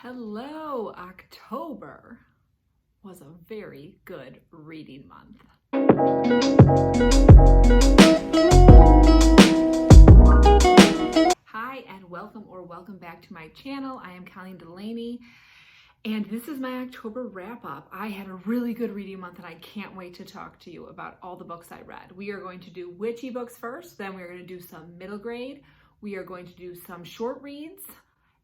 Hello, October was a very good reading month. Hi and welcome back to my channel. I am Colleen Delaney and this is my October wrap up. I had a really good reading month and I can't wait to talk to you about all the books I read. We are going to do witchy books first, then we're going to do some middle grade, we are going to do some short reads,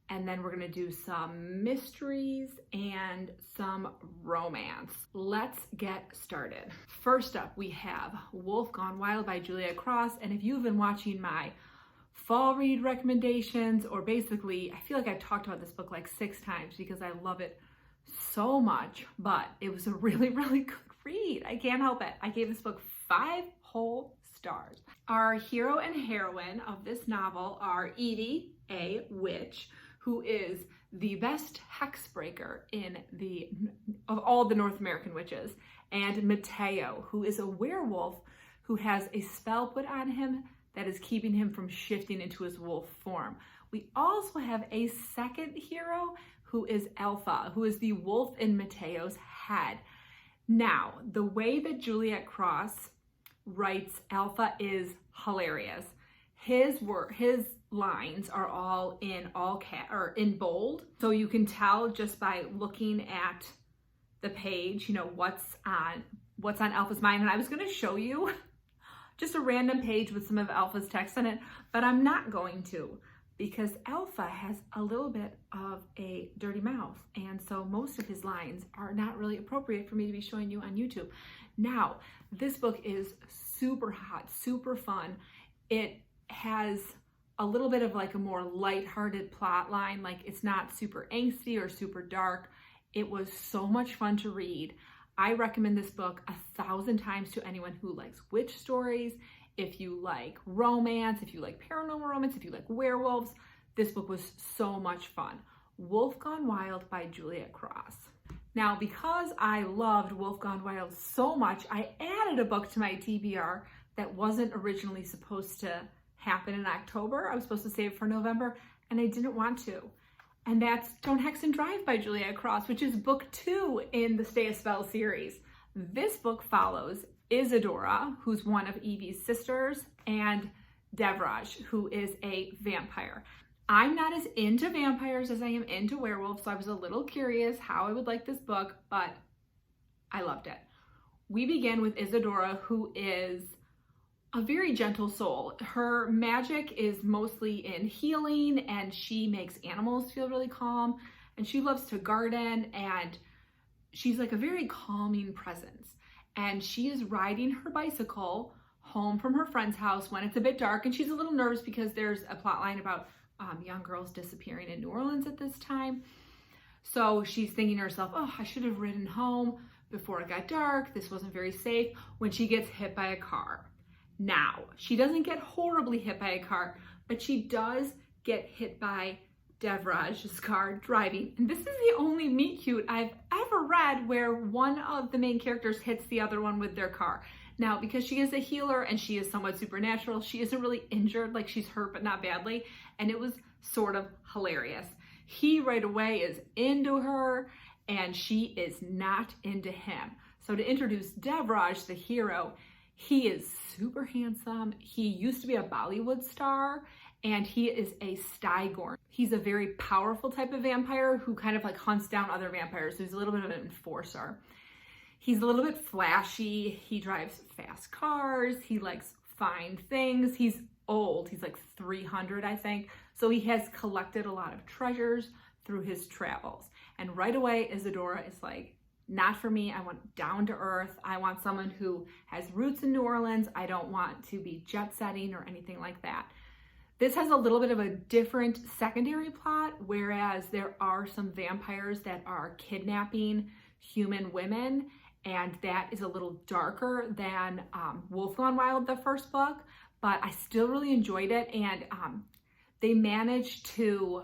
and then we're gonna do some mysteries and some romance. Let's get started. First up, we have Wolf Gone Wild by Juliette Cross. And if you've been watching my fall read recommendations, or basically, I feel like I've talked about this book like 6 times because I love it so much, but it was a really, really good read. I can't help it. I gave this book 5 whole stars. Our hero and heroine of this novel are Edie, a witch, who is the best hex breaker of all the North American witches, and Mateo, who is a werewolf who has a spell put on him that is keeping him from shifting into his wolf form. We also have a second hero who is Alpha, who is the wolf in Mateo's head. Now, the way that Juliette Cross writes Alpha is hilarious. His lines are all in bold, so you can tell just by looking at the page, what's on Alpha's mind. And I was going to show you just a random page with some of Alpha's text in it, but I'm not going to, because Alpha has a little bit of a dirty mouth, and so most of his lines are not really appropriate for me to be showing you on YouTube. Now, this book is super hot, super fun. It has a little bit of like a more lighthearted plot line. Like, it's not super angsty or super dark. It was so much fun to read. I recommend this book 1,000 times to anyone who likes witch stories. If you like romance, if you like paranormal romance, if you like werewolves, this book was so much fun. Wolf Gone Wild by Juliette Cross. Now, because I loved Wolf Gone Wild so much, I added a book to my TBR that wasn't originally supposed to happen in October. I was supposed to save it for November, and I didn't want to. And that's Don't Hex and Drive by Juliette Cross, which is book 2 in the Stay a Spell series. This book follows Isadora, who's one of Evie's sisters, and Devraj, who is a vampire. I'm not as into vampires as I am into werewolves, so I was a little curious how I would like this book, but I loved it. We begin with Isadora, who is a very gentle soul. Her magic is mostly in healing, and she makes animals feel really calm, and she loves to garden, and she's like a very calming presence. And she is riding her bicycle home from her friend's house when it's a bit dark, and she's a little nervous because there's a plot line about young girls disappearing in New Orleans at this time. So she's thinking to herself, oh, I should have ridden home before it got dark. This wasn't very safe, when she gets hit by a car. Now, she doesn't get horribly hit by a car, but she does get hit by Devraj's car driving. And this is the only meet cute I've ever read where one of the main characters hits the other one with their car. Now, because she is a healer and she is somewhat supernatural, she isn't really injured, like she's hurt but not badly, and it was sort of hilarious. He right away is into her and she is not into him. So to introduce Devraj, the hero, he is super handsome. He used to be a Bollywood star, and he is a Stygorn. He's a very powerful type of vampire who kind of like hunts down other vampires. So he's a little bit of an enforcer. He's a little bit flashy. He drives fast cars. He likes fine things. He's old. He's like 300, I think. So he has collected a lot of treasures through his travels. And right away, Isadora is like, not for me. I want down to earth. I want someone who has roots in New Orleans. I don't want to be jet setting or anything like that. This has a little bit of a different secondary plot, whereas there are some vampires that are kidnapping human women, and that is a little darker than Wolf Gone Wild, the first book, but I still really enjoyed it, and they managed to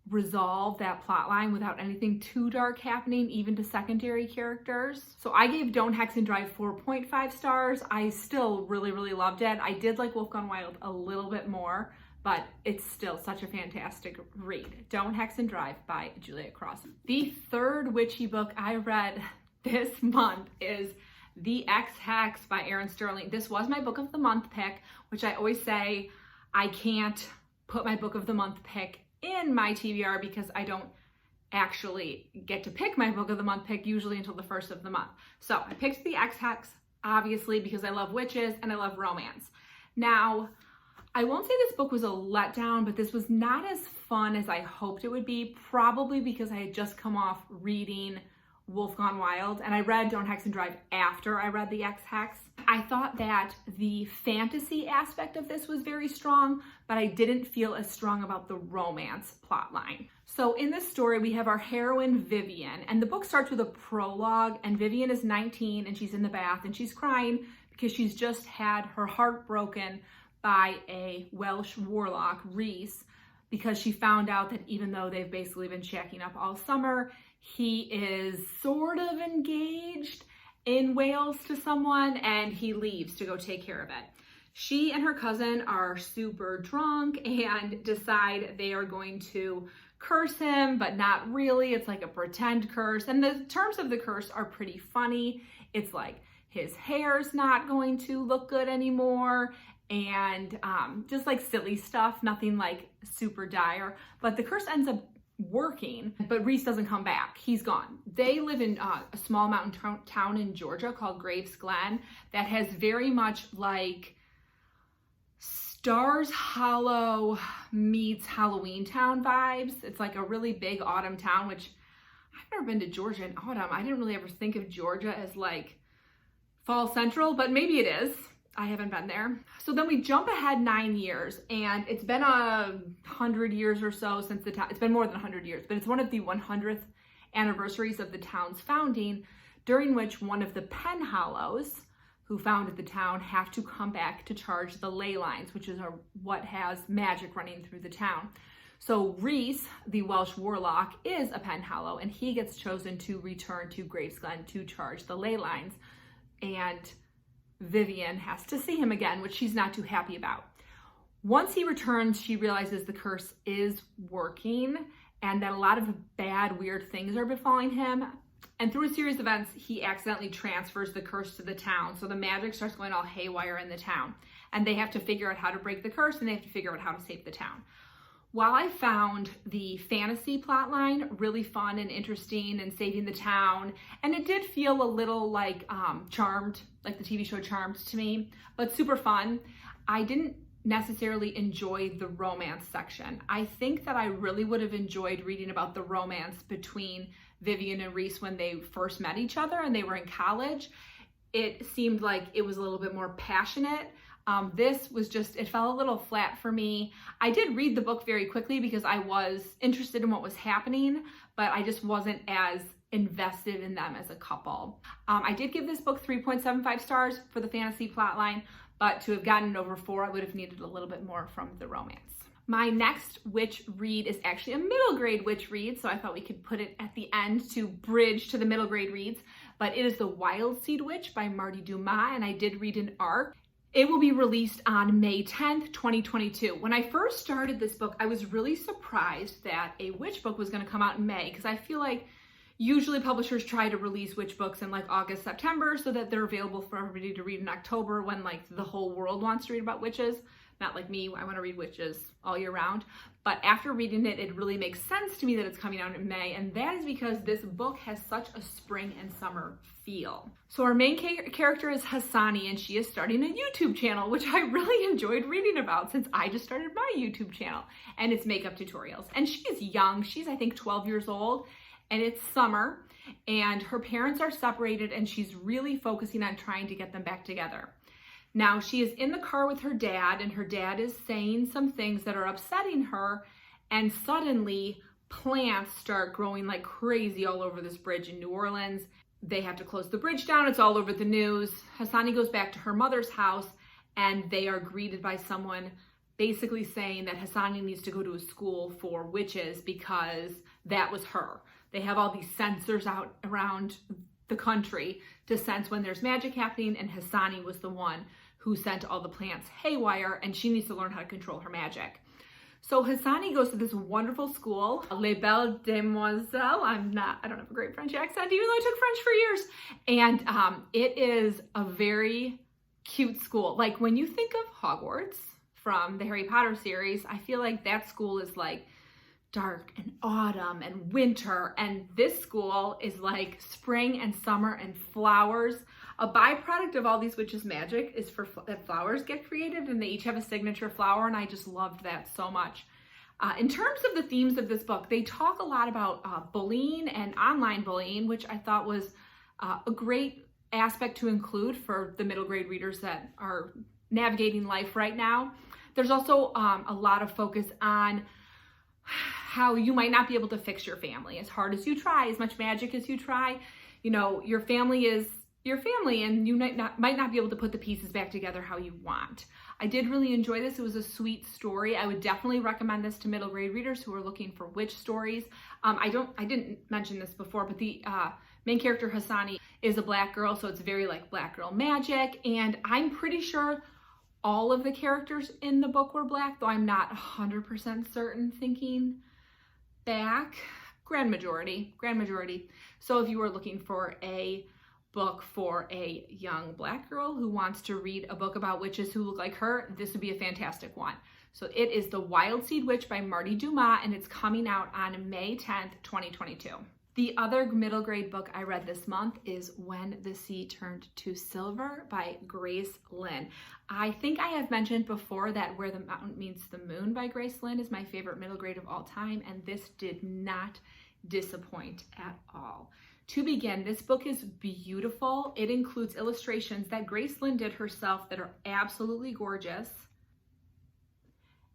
resolve that plot line without anything too dark happening, even to secondary characters. So I gave Don't Hex and Drive 4.5 stars. I still really, really loved it. I did like Wolf Gone Wild a little bit more, but it's still such a fantastic read. Don't Hex and Drive by Juliette Cross. The third witchy book I read this month is The Ex Hex by Erin Sterling. This was my book of the month pick, which I always say I can't put my book of the month pick in my TBR because I don't actually get to pick my book of the month pick usually until the first of the month. So I picked The Ex Hex, obviously, because I love witches and I love romance. Now, I won't say this book was a letdown, but this was not as fun as I hoped it would be, probably because I had just come off reading Wolf Gone Wild, and I read Don't Hex and Drive after I read The Ex Hex. I thought that the fantasy aspect of this was very strong, but I didn't feel as strong about the romance plotline. So in this story, we have our heroine, Vivian, and the book starts with a prologue, and Vivian is 19, and she's in the bath, and she's crying because she's just had her heart broken by a Welsh warlock, Rhys, because she found out that even though they've basically been shacking up all summer, he is sort of engaged in Wales to someone, and he leaves to go take care of it. She and her cousin are super drunk and decide they are going to curse him, but not really. It's like a pretend curse, and the terms of the curse are pretty funny. It's like his hair's not going to look good anymore, and just like silly stuff, nothing like super dire, but the curse ends up working, but Rhys doesn't come back. He's gone. They live in a small mountain town in Georgia called Graves Glen that has very much like Stars Hollow meets Halloween Town vibes. It's like a really big autumn town, which I've never been to Georgia in autumn. I didn't really ever think of Georgia as like fall central, but maybe it is. I haven't been there. So then we jump ahead 9 years, and it's been 100 years or so since the town, it's been more than 100 years, but it's one of the 100th anniversaries of the town's founding, during which one of the Penhallows, who founded the town, have to come back to charge the ley lines, which is what has magic running through the town. So Rhys, the Welsh warlock, is a Penhallow, and he gets chosen to return to Graves Glen to charge the ley lines. And Vivian has to see him again, which she's not too happy about. Once he returns, she realizes the curse is working and that a lot of bad, weird things are befalling him. And through a series of events, he accidentally transfers the curse to the town. So the magic starts going all haywire in the town. And they have to figure out how to break the curse, and they have to figure out how to save the town. While I found the fantasy plotline really fun and interesting and saving the town, and it did feel a little like Charmed, like the TV show Charmed to me, but super fun, I didn't necessarily enjoy the romance section. I think that I really would have enjoyed reading about the romance between Vivian and Rhys when they first met each other and they were in college. It seemed like it was a little bit more passionate. This was just, it fell a little flat for me. I did read the book very quickly because I was interested in what was happening, but I just wasn't as invested in them as a couple. I did give this book 3.75 stars for the fantasy plotline, but to have gotten it over 4, I would have needed a little bit more from the romance. My next witch read is actually a middle grade witch read, so I thought we could put it at the end to bridge to the middle grade reads, but it is The Wildseed Witch by Marti Dumas, and I did read an arc. It will be released on May 10th, 2022. When I first started this book, I was really surprised that a witch book was going to come out in May, because I feel like usually publishers try to release witch books in like August, September, so that they're available for everybody to read in October when like the whole world wants to read about witches. Not like me, I want to read witches all year round. But after reading it, it really makes sense to me that it's coming out in May, and that is because this book has such a spring and summer feel. So our main character is Hassani, and she is starting a YouTube channel, which I really enjoyed reading about since I just started my YouTube channel, and it's makeup tutorials. And she's young, she's I think 12 years old, and it's summer, and her parents are separated, and she's really focusing on trying to get them back together. Now, she is in the car with her dad, and her dad is saying some things that are upsetting her, and suddenly plants start growing like crazy all over this bridge in New Orleans. They have to close the bridge down. It's all over the news. Hassani goes back to her mother's house, and they are greeted by someone basically saying that Hassani needs to go to a school for witches because that was her. They have all these sensors out around the country to sense when there's magic happening, and Hassani was the one who sent all the plants haywire, and she needs to learn how to control her magic. So Hassani goes to this wonderful school, Les Belles Demoiselles. I don't have a great French accent, even though I took French for years. And it is a very cute school. Like when you think of Hogwarts from the Harry Potter series, I feel like that school is like dark and autumn and winter. And this school is like spring and summer and flowers. A byproduct of all these witches' magic is that flowers get created, and they each have a signature flower, and I just loved that so much. In terms of the themes of this book, they talk a lot about bullying and online bullying, which I thought was a great aspect to include for the middle grade readers that are navigating life right now. There's also a lot of focus on how you might not be able to fix your family. As hard as you try, as much magic as you try, you know, your family is your family, and you might not be able to put the pieces back together how you want. I did really enjoy this. It was a sweet story. I would definitely recommend this to middle grade readers who are looking for witch stories. I didn't mention this before, but the main character Hassani is a black girl, so it's very like black girl magic, and I'm pretty sure all of the characters in the book were black, though I'm not 100% certain thinking back. Grand majority. So if you were looking for a book for a young black girl who wants to read a book about witches who look like her, this would be a fantastic one. So it is The Wildseed Witch by Marti Dumas, and it's coming out on May 10th, 2022. The other middle grade book I read this month is When the Sea Turned to Silver by Grace Lin. I think I have mentioned before that Where the Mountain Meets the Moon by Grace Lin is my favorite middle grade of all time, and this did not disappoint at all. To begin, this book is beautiful. It includes illustrations that Grace Lin did herself that are absolutely gorgeous.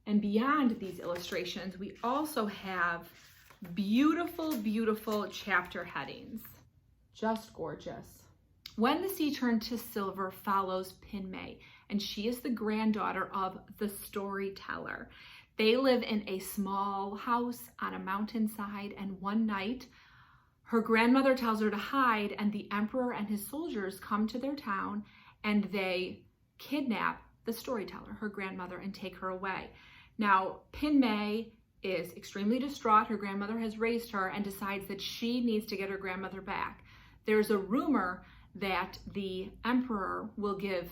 And beyond these illustrations, we also have beautiful, beautiful chapter headings. Just gorgeous. When the Sea Turned to Silver follows Pin May, and she is the granddaughter of the storyteller. They live in a small house on a mountainside, and one night, her grandmother tells her to hide, and the emperor and his soldiers come to their town, and they kidnap the storyteller, her grandmother, and take her away. Now, Pin May is extremely distraught. Her grandmother has raised her and decides that she needs to get her grandmother back. There's a rumor that the emperor will give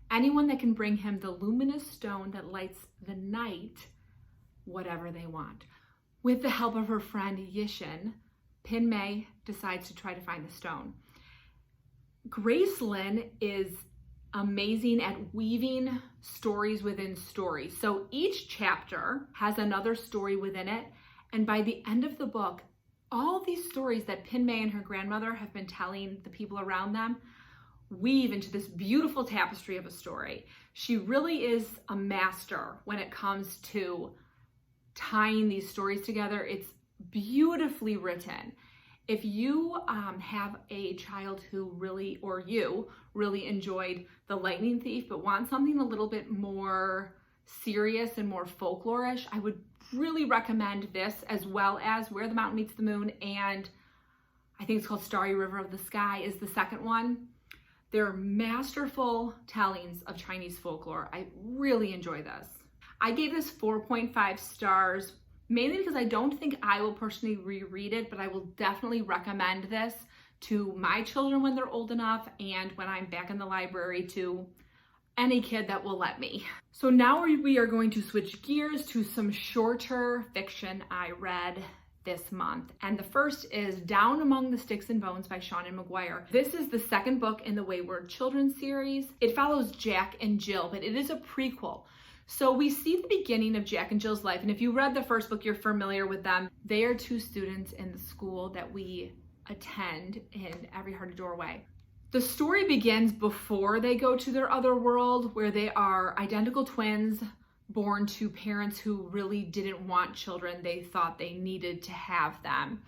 anyone that can bring him the luminous stone that lights the night whatever they want. With the help of her friend Yishin, Pin May decides to try to find the stone. Grace Lin is amazing at weaving stories within stories. So each chapter has another story within it. And by the end of the book, all these stories that Pin May and her grandmother have been telling the people around them weave into this beautiful tapestry of a story. She really is a master when it comes to tying these stories together. It's beautifully written. If you have a child who really, or you really enjoyed The Lightning Thief, but want something a little bit more serious and more folklorish, I would really recommend this, as well as Where the Mountain Meets the Moon, and I think it's called Starry River of the Sky is the second one. They're masterful tellings of Chinese folklore. I really enjoy this. I gave this 4.5 stars, mainly because I don't think I will personally reread it, but I will definitely recommend this to my children when they're old enough, and when I'm back in the library to any kid that will let me. So now we are going to switch gears to some shorter fiction I read this month. And the first is Down Among the Sticks and Bones by Seanan and McGuire. This is the second book in the Wayward Children series. It follows Jack and Jill, but it is a prequel. So we see the beginning of Jack and Jill's life, and if you read the first book, you're familiar with them. They are two students in the school that we attend in Every Heart a Doorway. The story begins before they go to their other world, where they are identical twins born to parents who really didn't want children. They thought they needed to have them.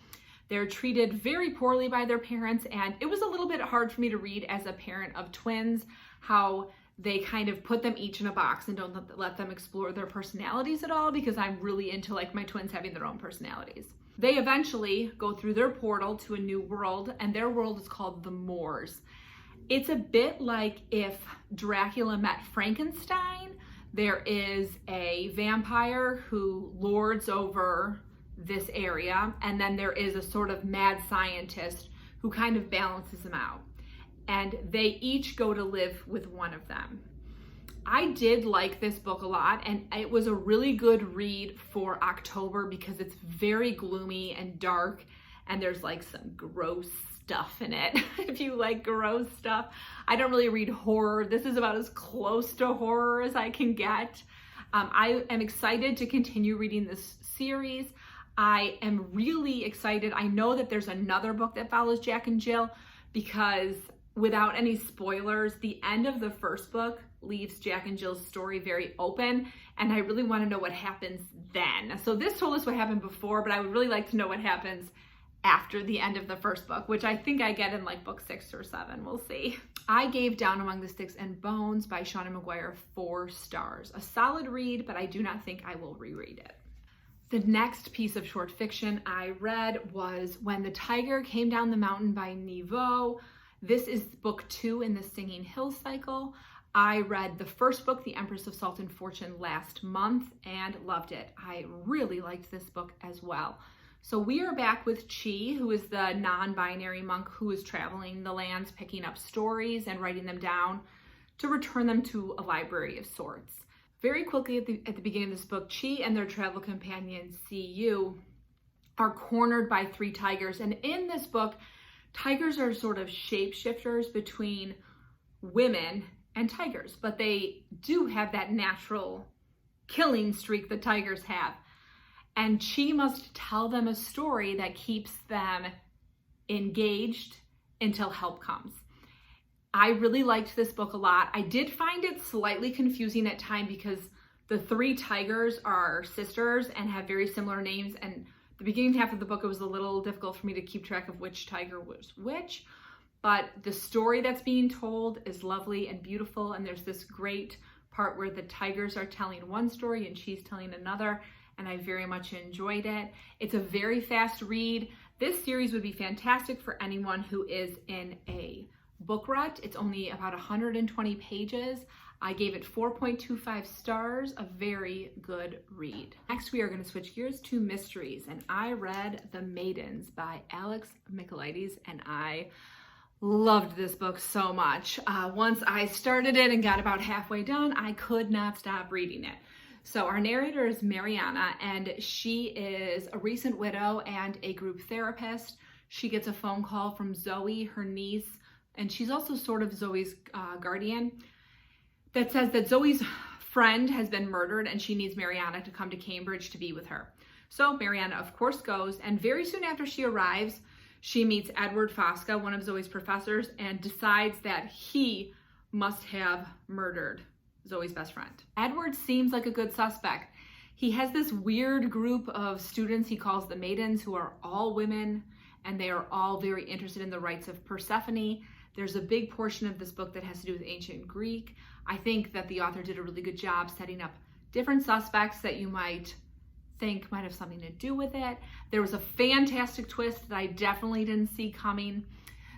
They're treated very poorly by their parents, and it was a little bit hard for me to read as a parent of twins, how they kind of put them each in a box and don't let them explore their personalities at all, because I'm really into like my twins having their own personalities. They eventually go through their portal to a new world, and their world is called the Moors. It's a bit like if Dracula met Frankenstein, There is a vampire who lords over this area, and then there is a sort of mad scientist who kind of balances them out. And they each go to live with one of them. I did like this book a lot, and it was a really good read for October because it's very gloomy and dark, and there's like some gross stuff in it. If you like gross stuff. I don't really read horror. This is about as close to horror as I can get. I am excited to continue reading this series. I am really excited. I know that there's another book that follows Jack and Jill, because without any spoilers, the end of the first book leaves Jack and Jill's story very open, and I really want to know what happens then. So this told us what happened before, but I would really like to know what happens after the end of the first book, which I think I get in like book 6 or 7. We'll see. I gave Down Among the Sticks and Bones by Seanan McGuire 4 stars. A solid read, but I do not think I will reread it. The next piece of short fiction I read was When the Tiger Came Down the Mountain by Nghi. This is book 2 in the Singing Hills cycle. I read the first book, The Empress of Salt and Fortune, last month and loved it. I really liked this book as well. So we are back with Chi, who is the non-binary monk who is traveling the lands, picking up stories and writing them down to return them to a library of sorts. Very quickly at the beginning of this book, Chi and their travel companion, Cu, are cornered by 3 tigers. And in this book, tigers are sort of shapeshifters between women and tigers, but they do have that natural killing streak that tigers have. And Chi must tell them a story that keeps them engaged until help comes. I really liked this book a lot. I did find it slightly confusing at times because the 3 tigers are sisters and have very similar names. And the beginning half of the book, it was a little difficult for me to keep track of which tiger was which. But the story that's being told is lovely and beautiful. And there's this great part where the tigers are telling one story and she's telling another. And I very much enjoyed it. It's a very fast read. This series would be fantastic for anyone who is in a book rut. It's only about 120 pages. I gave it 4.25 stars, a very good read. Next, we are going to switch gears to mysteries, and I read The Maidens by Michaelides, and I loved this book so much. Once I started it and got about halfway done, I could not stop reading it. So our narrator is Mariana, and she is a recent widow and a group therapist. She gets a phone call from Zoe, her niece, and she's also sort of Zoe's guardian, that says that Zoe's friend has been murdered and she needs Mariana to come to Cambridge to be with her. So Mariana, of course, goes, and very soon after she arrives, she meets Edward Fosca, one of Zoe's professors, and decides that he must have murdered Zoe's best friend. Edward seems like a good suspect. He has this weird group of students he calls the Maidens, who are all women, and they are all very interested in the rights of Persephone. There's a big portion of this book that has to do with ancient Greek. I think that the author did a really good job setting up different suspects that you might think might have something to do with it. There was a fantastic twist that I definitely didn't see coming.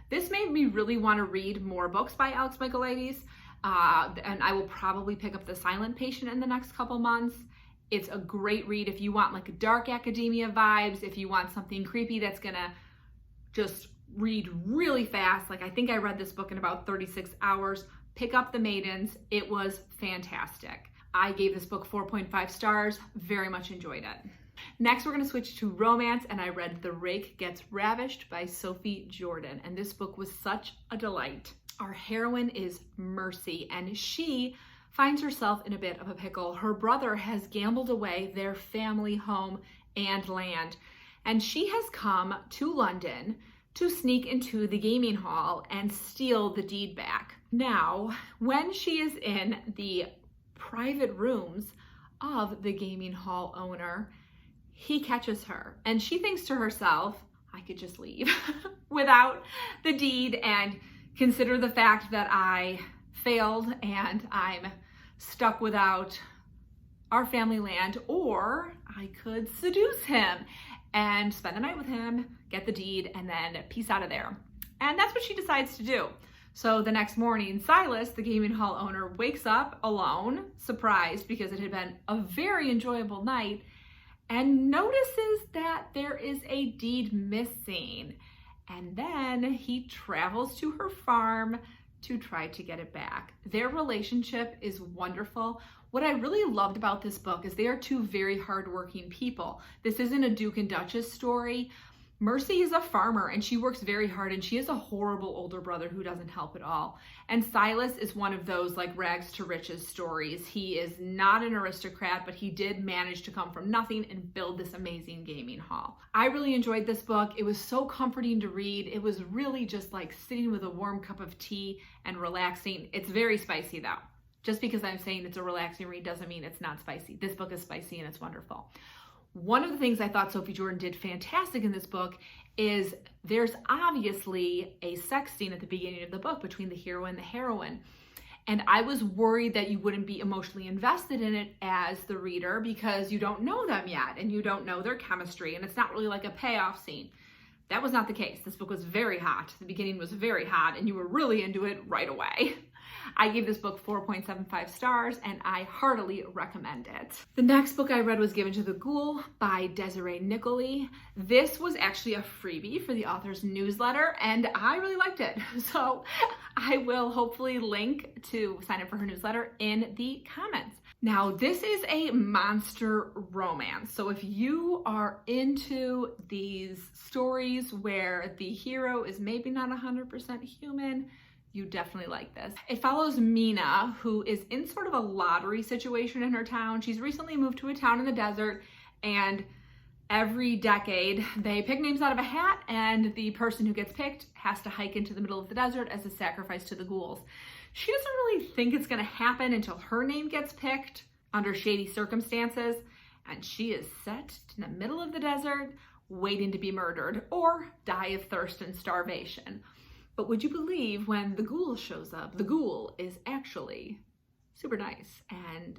This made me really want to read more books by Michaelides. And I will probably pick up The Silent Patient in the next couple months. It's a great read if you want like dark academia vibes, if you want something creepy that's gonna just read really fast. Like I think I read this book in about 36 hours. Pick up The Maidens. It was fantastic. I gave this book 4.5 stars. Very much enjoyed it. Next, we're going to switch to romance, and I read The Rake Gets Ravished by Sophie Jordan, and this book was such a delight. Our heroine is Mercy, and she finds herself in a bit of a pickle. Her brother has gambled away their family home and land, and she has come to London to sneak into the gaming hall and steal the deed back. Now, when she is in the private rooms of the gaming hall owner, he catches her, and she thinks to herself, I could just leave without the deed and consider the fact that I failed and I'm stuck without our family land, or I could seduce him and spend the night with him, get the deed, and then peace out of there. And that's what she decides to do. So the next morning, Silas, the gaming hall owner, wakes up alone, surprised because it had been a very enjoyable night, and notices that there is a deed missing. And then he travels to her farm to try to get it back. Their relationship is wonderful. What I really loved about this book is they are two very hardworking people. This isn't a Duke and Duchess story. Mercy is a farmer and she works very hard, and she has a horrible older brother who doesn't help at all. And Silas is one of those like rags to riches stories. He is not an aristocrat, but he did manage to come from nothing and build this amazing gaming hall. I really enjoyed this book. It was so comforting to read. It was really just like sitting with a warm cup of tea and relaxing. It's very spicy though. Just because I'm saying it's a relaxing read doesn't mean it's not spicy. This book is spicy and it's wonderful. One of the things I thought Sophie Jordan did fantastic in this book is there's obviously a sex scene at the beginning of the book between the hero and the heroine. And I was worried that you wouldn't be emotionally invested in it as the reader because you don't know them yet and you don't know their chemistry, and it's not really like a payoff scene. That was not the case. This book was very hot. The beginning was very hot and you were really into it right away. I gave this book 4.75 stars and I heartily recommend it. The next book I read was Given to the Ghoul by Desirée Niccoli. This was actually a freebie for the author's newsletter and I really liked it. So I will hopefully link to sign up for her newsletter in the comments. Now, this is a monster romance. So if you are into these stories where the hero is maybe not 100% human, you definitely like this. It follows Mina, who is in sort of a lottery situation in her town. She's recently moved to a town in the desert, and every decade they pick names out of a hat, and the person who gets picked has to hike into the middle of the desert as a sacrifice to the ghouls. She doesn't really think it's gonna happen until her name gets picked under shady circumstances, and she is set in the middle of the desert waiting to be murdered or die of thirst and starvation. But would you believe when the ghoul shows up, the ghoul is actually super nice and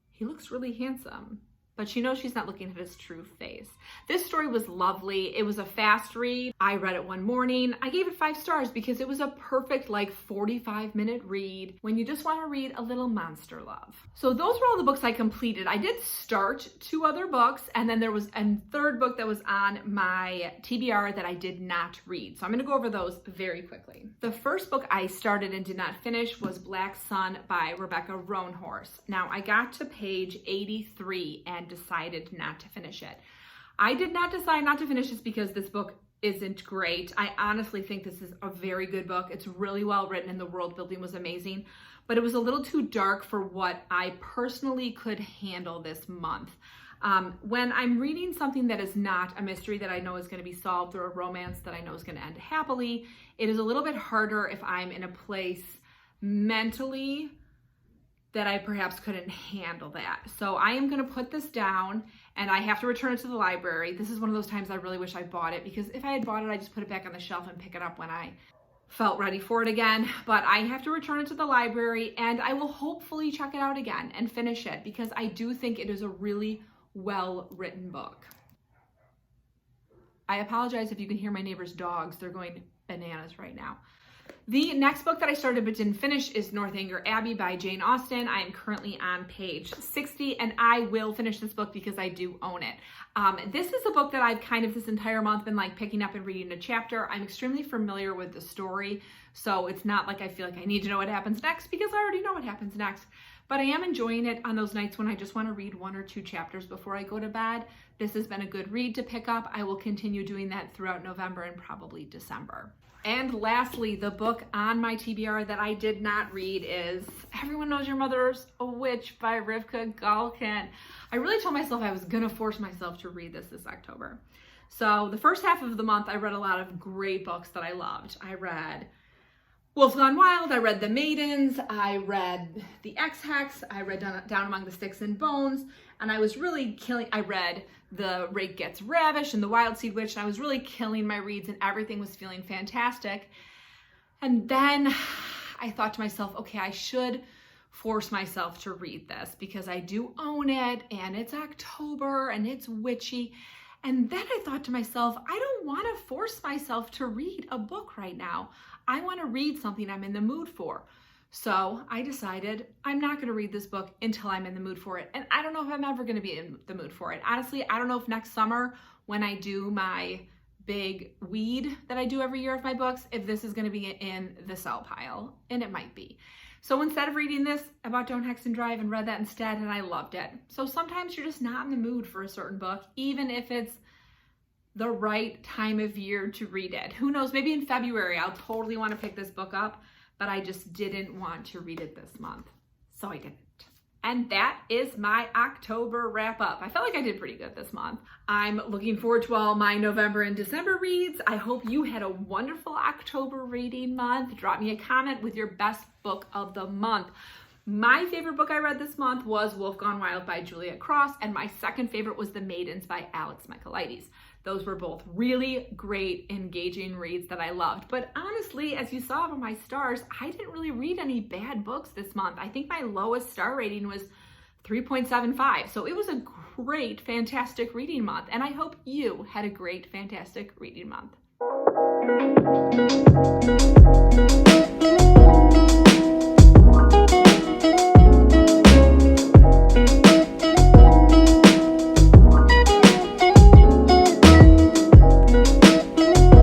he looks really handsome, but she knows she's not looking at his true face. This story was lovely. It was a fast read. I read it one morning. I gave it 5 stars because it was a perfect like 45-minute read when you just want to read a little monster love. So those were all the books I completed. I did start 2 other books, and then there was a 3rd book that was on my TBR that I did not read. So I'm going to go over those very quickly. The first book I started and did not finish was Black Sun by Rebecca Roanhorse. Now I got to page 83 and decided not to finish it. I did not decide not to finish this because this book isn't great. I honestly think this is a very good book. It's really well written and the world building was amazing, but it was a little too dark for what I personally could handle this month. When I'm reading something that is not a mystery that I know is going to be solved or a romance that I know is going to end happily, it is a little bit harder if I'm in a place mentally that I perhaps couldn't handle that. So I am gonna put this down and I have to return it to the library. This is one of those times I really wish I bought it, because if I had bought it, I'd just put it back on the shelf and pick it up when I felt ready for it again. But I have to return it to the library and I will hopefully check it out again and finish it, because I do think it is a really well-written book. I apologize if you can hear my neighbor's dogs. They're going bananas right now. The next book that I started but didn't finish is Northanger Abbey by Jane Austen. I am currently on page 60 and I will finish this book because I do own it. This is a book that I've kind of this entire month been like picking up and reading a chapter. I'm extremely familiar with the story, so it's not like I feel like I need to know what happens next because I already know what happens next. But I am enjoying it on those nights when I just want to read 1 or 2 chapters before I go to bed. This has been a good read to pick up. I will continue doing that throughout November and probably December. And lastly, the book on my TBR that I did not read is Everyone Knows Your Mother's a Witch by Rivka Galchen. I really told myself I was going to force myself to read this October. So the first half of the month, I read a lot of great books that I loved. I read Wolf Gone Wild, I read The Maidens, I read the Ex Hex, I read Down Among the Sticks and Bones, and I was really I read The Rake Gets Ravished and The Wildseed Witch, and I was really killing my reads and everything was feeling fantastic. And then I thought to myself, okay, I should force myself to read this because I do own it and it's October and it's witchy. And then I thought to myself, I don't want to force myself to read a book right now. I want to read something I'm in the mood for. So I decided I'm not going to read this book until I'm in the mood for it. And I don't know if I'm ever going to be in the mood for it. Honestly, I don't know if next summer when I do my big weed that I do every year of my books, if this is going to be in the sell pile, and it might be. So instead of reading this, I bought Don't Hex and Drive and read that instead, and I loved it. So sometimes you're just not in the mood for a certain book, even if it's the right time of year to read it. Who knows, maybe in February I'll totally want to pick this book up, but I just didn't want to read it this month. So I didn't. And that is my October wrap up. I felt like I did pretty good this month. I'm looking forward to all my November and December reads. I hope you had a wonderful October reading month. Drop me a comment with your best book of the month. My favorite book I read this month was Wolf Gone Wild by Juliette Cross, and my second favorite was The Maidens by Michaelides. Those were both really great, engaging reads that I loved. But honestly, as you saw by my stars, I didn't really read any bad books this month. I think my lowest star rating was 3.75. So it was a great, fantastic reading month. And I hope you had a great, fantastic reading month.